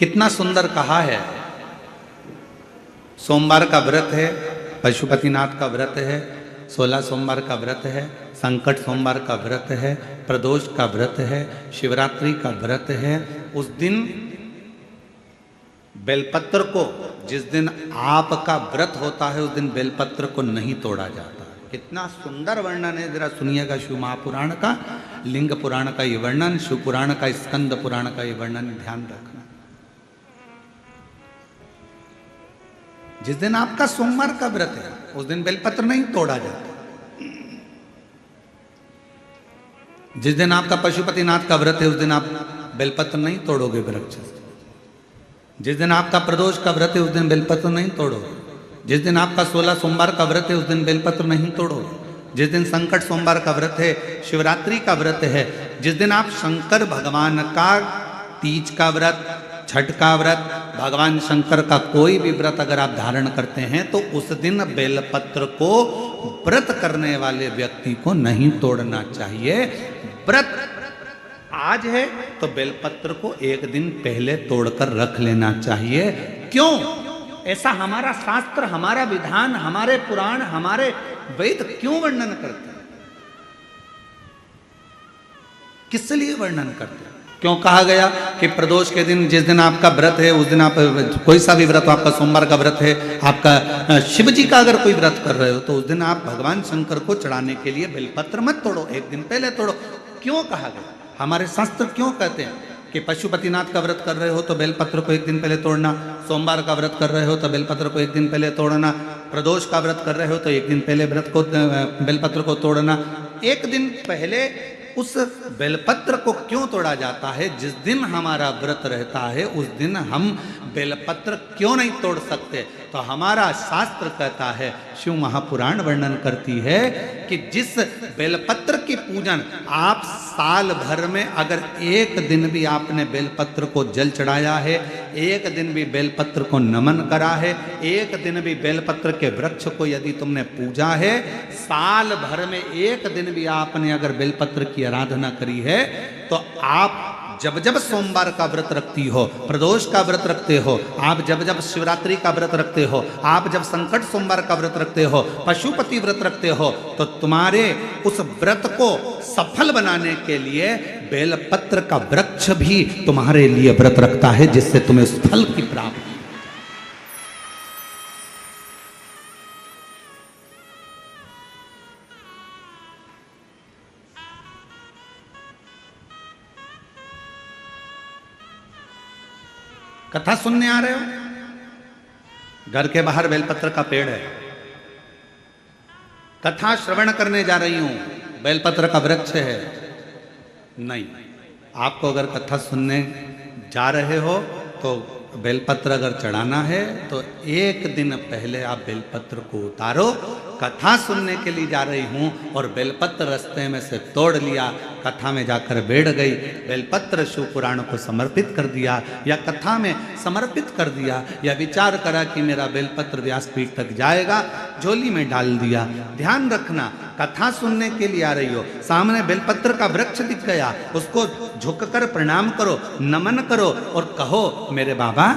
कितना सुंदर कहा है। सोमवार का व्रत है, पशुपतिनाथ का व्रत है, 16 सोमवार का व्रत है, संकट सोमवार का व्रत है, प्रदोष का व्रत है, शिवरात्रि का व्रत है। उस दिन बेलपत्र को, जिस दिन आपका व्रत होता है उस दिन बेलपत्र को नहीं तोड़ा जाता। कितना सुंदर वर्णन है, जरा सुनिएगा। शिव महापुराण का, लिंग पुराण का ये वर्णन, शिव पुराण का, स्कंद पुराण का ये वर्णन ध्यान रखना। जिस दिन आपका सोमवार का व्रत है उस दिन बेलपत्र नहीं तोड़ा जाता। जिस दिन आपका पशुपतिनाथ का व्रत है उस दिन आप बेलपत्र नहीं तोड़ोगे वृक्ष से। जिस दिन आपका प्रदोष का व्रत है उस दिन बेलपत्र नहीं तोड़ोगे। जिस दिन आपका 16 सोमवार का व्रत है उस दिन बेलपत्र नहीं तोड़ोगे। जिस दिन संकट सोमवार का व्रत है, शिवरात्रि का व्रत है, जिस दिन आप शंकर भगवान का तीज का व्रत, छठ का व्रत, भगवान शंकर का कोई भी व्रत अगर आप धारण करते हैं तो उस दिन बेलपत्र को व्रत करने वाले व्यक्ति को नहीं तोड़ना चाहिए। व्रत आज है तो बेलपत्र को एक दिन पहले तोड़कर रख लेना चाहिए। क्यों? ऐसा हमारा शास्त्र, हमारा विधान, हमारे पुराण, हमारे वेद क्यों वर्णन करते हैं? किस लिए वर्णन करते हैं? क्यों कहा गया कि प्रदोष के दिन, जिस दिन आपका व्रत है उस दिन आप कोई सा भी व्रत हो, आपका सोमवार का व्रत है, आपका शिव जी का अगर कोई व्रत कर रहे हो तो उस दिन आप भगवान शंकर को चढ़ाने के लिए बेलपत्र मत तोड़ो, एक दिन पहले तोड़ो। क्यों कहा गया? हमारे शास्त्र क्यों कहते हैं कि पशुपतिनाथ का व्रत कर रहे हो तो बेलपत्र को एक दिन पहले तोड़ना, सोमवार का व्रत कर रहे हो तो बेलपत्र को एक दिन पहले तोड़ना, प्रदोष का व्रत कर रहे हो तो एक दिन पहले व्रत को, बेलपत्र को तोड़ना। एक दिन पहले उस बेलपत्र को क्यों तोड़ा जाता है? जिस दिन हमारा व्रत रहता है उस दिन हम बेलपत्र क्यों नहीं तोड़ सकते? तो हमारा शास्त्र कहता है, शिव महापुराण वर्णन करती है कि जिस बेलपत्र की पूजन आप साल भर में अगर एक दिन भी आपने बेलपत्र को जल चढ़ाया है, एक दिन भी बेलपत्र को नमन करा है, एक दिन भी बेलपत्र के वृक्ष को यदि तुमने पूजा है, साल भर में एक दिन भी आपने अगर बेलपत्र की आराधना करी है, तो आप जब जब सोमवार का व्रत रखती हो, प्रदोष का व्रत रखते हो, आप जब जब शिवरात्रि का व्रत रखते हो, आप जब संकट सोमवार का व्रत रखते हो, पशुपति व्रत रखते हो, तो तुम्हारे उस व्रत को सफल बनाने के लिए बेलपत्र का वृक्ष भी तुम्हारे लिए व्रत रखता है, जिससे तुम्हें उस फल की प्राप्ति। कथा सुनने आ रहे हो? घर के बाहर बेलपत्र का पेड़ है, कथा श्रवण करने जा रही हूं, बेलपत्र का वृक्ष है। नहीं, आपको अगर कथा सुनने जा रहे हो तो बेलपत्र अगर चढ़ाना है तो एक दिन पहले आप बेलपत्र को उतारो। कथा सुनने के लिए जा रही हूं और बेलपत्र रास्ते में से तोड़ लिया, कथा में जाकर बैठ गई, बेलपत्र शिव पुराण को समर्पित कर दिया या कथा में समर्पित कर दिया, या विचार करा कि मेरा बेलपत्र व्यासपीठ तक जाएगा, झोली में डाल दिया। ध्यान रखना, कथा सुनने के लिए आ रही हो, सामने बेलपत्र का वृक्ष दिख गया, उसको झुककर प्रणाम करो, नमन करो और कहो, मेरे बाबा,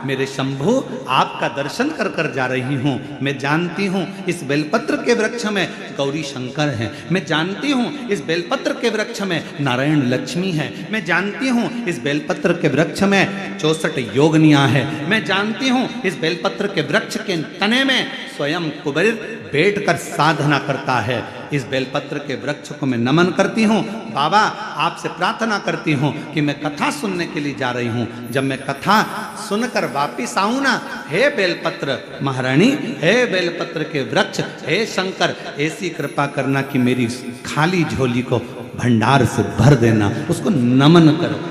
मेरे शंभु, आपका दर्शन कर कर जा रही हूं। मैं जानती हूं इस बेलपत्र के वृक्ष में गौरी शंकर हैं, मैं जानती हूं इस बेलपत्र के वृक्ष में नारायण लक्ष्मी है, मैं जानती हूं इस बेलपत्र के वृक्ष में 64 योगनियां है, मैं जानती हूं इस बेलपत्र के वृक्ष के तने में स्वयं कुबेर बैठकर साधना करता है। इस बेलपत्र के वृक्ष को मैं नमन करती हूँ। बाबा, आपसे प्रार्थना करती हूँ कि मैं कथा सुनने के लिए जा रही हूँ, जब मैं कथा सुनकर वापिस आऊँ ना, हे बेलपत्र महारानी, हे बेलपत्र के वृक्ष, हे शंकर, ऐसी कृपा करना कि मेरी खाली झोली को भंडार से भर देना, उसको नमन करो।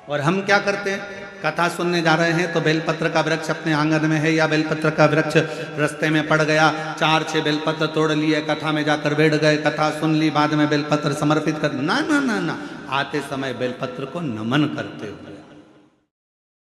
और हम क्या करते हैं? कथा सुनने जा रहे हैं तो बेलपत्र का वृक्ष अपने आंगन में है या बेलपत्र का वृक्ष रास्ते में पड़ गया, 4-6 बेलपत्र तोड़ लिए, कथा में जाकर बैठ गए, कथा सुन ली, बाद में बेलपत्र समर्पित कर, ना ना ना ना, आते समय बेलपत्र को नमन करते हुए